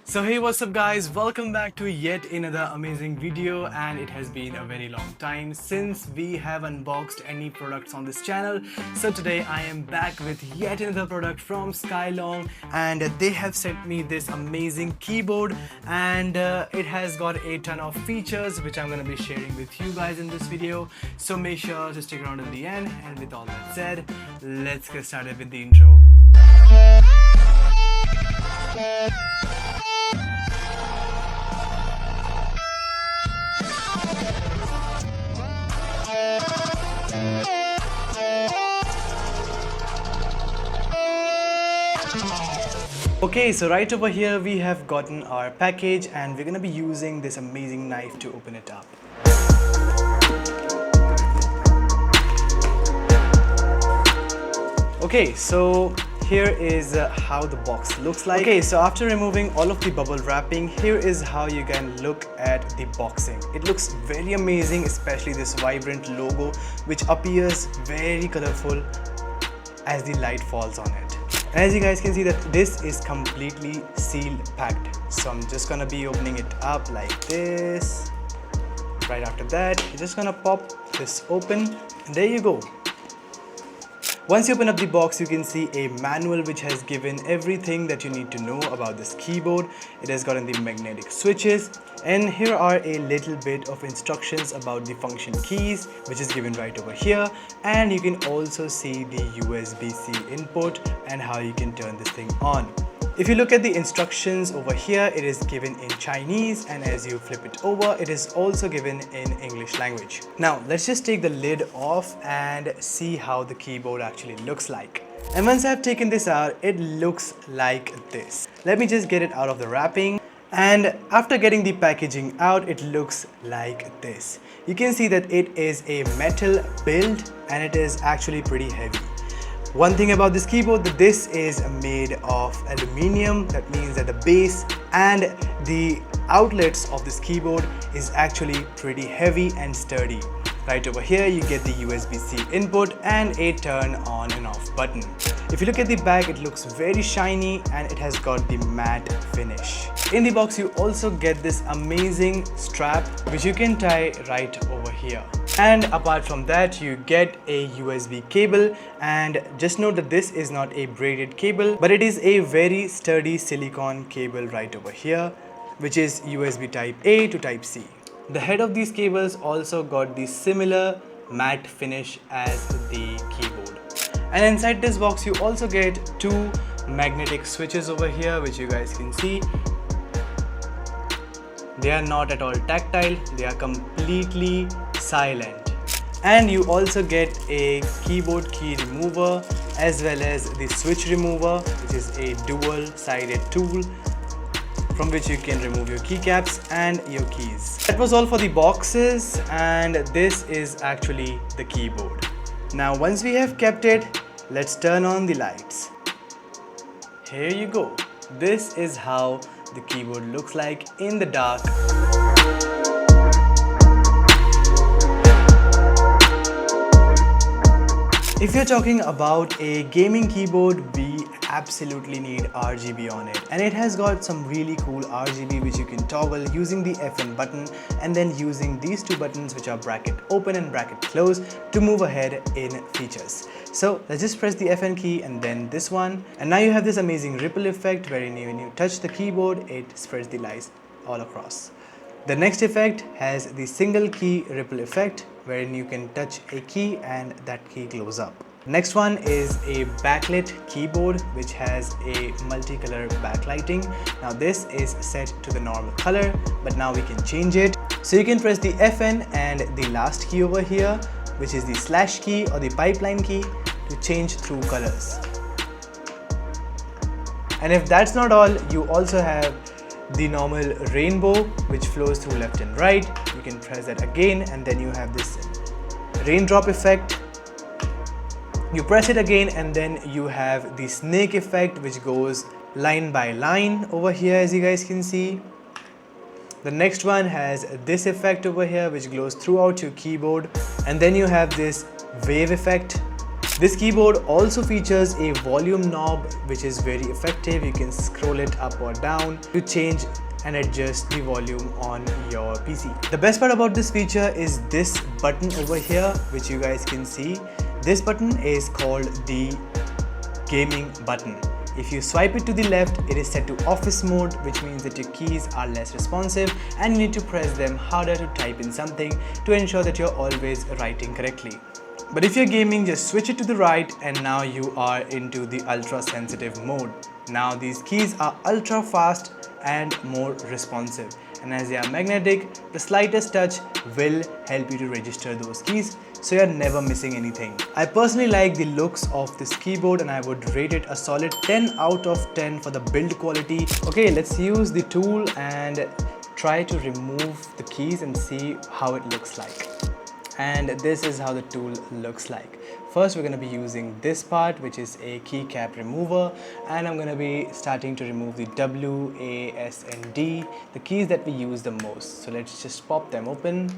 So hey, what's up guys, welcome back to yet another amazing video, and it has been a very long time since we have unboxed any products on this channel. So today I am back with yet another product from Skyloong, and they have sent me this amazing keyboard, and it has got a ton of features which I'm going to be sharing with you guys in this video. So make sure to stick around in the end, and with all that said, let's get started with the intro. Okay, so right over here we have gotten our package, and we're gonna be using this amazing knife to open it up. Okay, so here is how the box looks like. Okay, so after removing all of the bubble wrapping, here is how you can look at the boxing. It looks very amazing, especially this vibrant logo which appears very colorful as the light falls on it. And as you guys can see that this is completely sealed packed. So I'm just gonna be opening it up like this. Right after that, you're just gonna pop this open, and there you go. Once you open up the box, you can see a manual which has given everything that you need to know about this keyboard. It has gotten the magnetic switches, and here are a little bit of instructions about the function keys, which is given right over here. And you can also see the USB-C input and how you can turn this thing on. If you look at the instructions over here, it is given in Chinese, and as you flip it over, it is also given in English language. Now let's just take the lid off and see how the keyboard actually looks like. And once I've taken this out, it looks like this. Let me just get it out of the wrapping. And after getting the packaging out, it looks like this. You can see that it is a metal build, and it is actually pretty heavy. One thing about this keyboard, that this is made of aluminium. That means that the base and the outlets of this keyboard is actually pretty heavy and sturdy. Right over here you get the USB-C input and a turn on and off button. If you look at the back, it looks very shiny, and it has got the matte finish. In the box you also get this amazing strap which you can tie right over here. And apart from that, you get a USB cable, and just note that this is not a braided cable, but it is a very sturdy silicone cable right over here, which is USB type A to type C. The head of these cables also got the similar matte finish as the keyboard. And inside this box you also get two magnetic switches over here, which you guys can see. They are not at all tactile, they are completely silent. And you also get a keyboard key remover as well as the switch remover, which is a dual-sided tool from which you can remove your keycaps and your keys. That was all for the boxes, and this is actually the keyboard. Now once we have kept it, let's turn on the lights. Here you go. This is how the keyboard looks like in the dark. If you're talking about a gaming keyboard, we absolutely need RGB on it, and it has got some really cool RGB which you can toggle using the FN button, and then using these two buttons which are bracket open and bracket close to move ahead in features. So let's just press the FN key and then this one, and now you have this amazing ripple effect wherein when you touch the keyboard, it spreads the lights all across. The next effect has the single key ripple effect, wherein you can touch a key and that key glows up. Next one is a backlit keyboard which has a multicolor backlighting. Now this is set to the normal color, but now we can change it. So you can press the FN and the last key over here, which is the slash key or the pipeline key, to change through colors. And if that's not all, you also have the normal rainbow which flows through left and right. You can press that again, and then you have this raindrop effect. You press it again, and then you have the snake effect which goes line by line over here, as you guys can see. The next one has this effect over here which glows throughout your keyboard, and then you have this wave effect This keyboard also features a volume knob which is very effective. You can scroll it up or down to change and adjust the volume on your PC. The best part about this feature is this button over here, which you guys can see. This button is called the gaming button. If you swipe it to the left, it is set to office mode, which means that your keys are less responsive and you need to press them harder to type in something to ensure that you're always writing correctly. But if you're gaming, just switch it to the right and now you are into the ultra sensitive mode. Now these keys are ultra fast and more responsive, and as they are magnetic, the slightest touch will help you to register those keys, so you're never missing anything. I personally like the looks of this keyboard and I would rate it a solid 10 out of 10 for the build quality. Okay, let's use the tool and try to remove the keys and see how it looks like. And this is how the tool looks like. First, we're going to be using this part, which is a keycap remover, and I'm going to be starting to remove the W, A, S and D, the keys that we use the most. So let's just pop them open.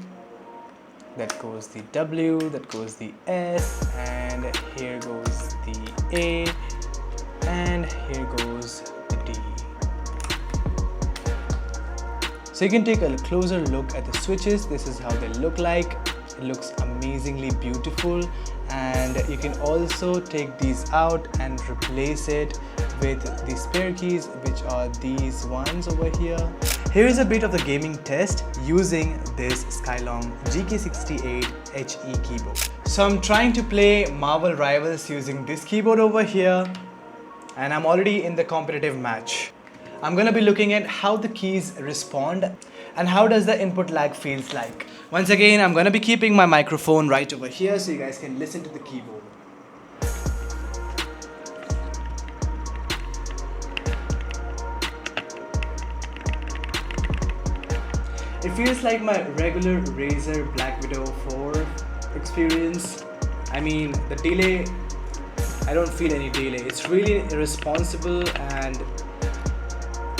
That goes the W, that goes the S, and here goes the A, and here goes the D. So you can take a closer look at the switches. This is how they look like. It looks amazingly beautiful, and you can also take these out and replace it with the spare keys, which are these ones over here. Here is a bit of the gaming test using this Skyloong GK68-HE keyboard. So I'm trying to play Marvel Rivals using this keyboard over here, and I'm already in the competitive match. I'm gonna be looking at how the keys respond and how does the input lag feels like. Once again, I'm gonna be keeping my microphone right over here so you guys can listen to the keyboard. It feels like my regular Razer Black Widow 4 experience. I mean, the delay, I don't feel any delay. It's really irresponsible and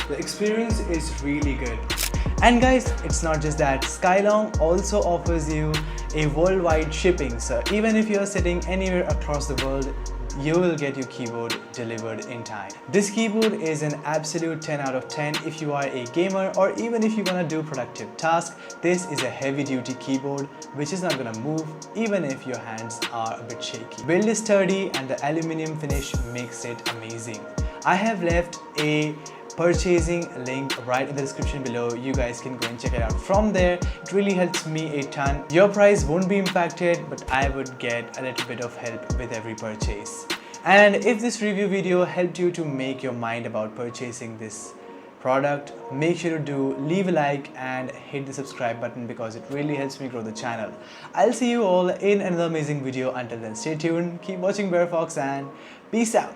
the experience is really good. And guys, it's not just that. Skyloong also offers you a worldwide shipping. So even if you're sitting anywhere across the world, you will get your keyboard delivered in time. This keyboard is an absolute 10 out of 10 if you are a gamer or even if you want to do productive tasks. This is a heavy duty keyboard which is not going to move even if your hands are a bit shaky. Build is sturdy and the aluminium finish makes it amazing. I have left a purchasing link right in the description below. You guys can go and check it out from there. It really helps me a ton. Your price won't be impacted, but I would get a little bit of help with every purchase. And if this review video helped you to make your mind about purchasing this product, make sure to leave a like and hit the subscribe button because it really helps me grow the channel. I'll see you all in another amazing video. Until then, stay tuned, keep watching BareFox and peace out.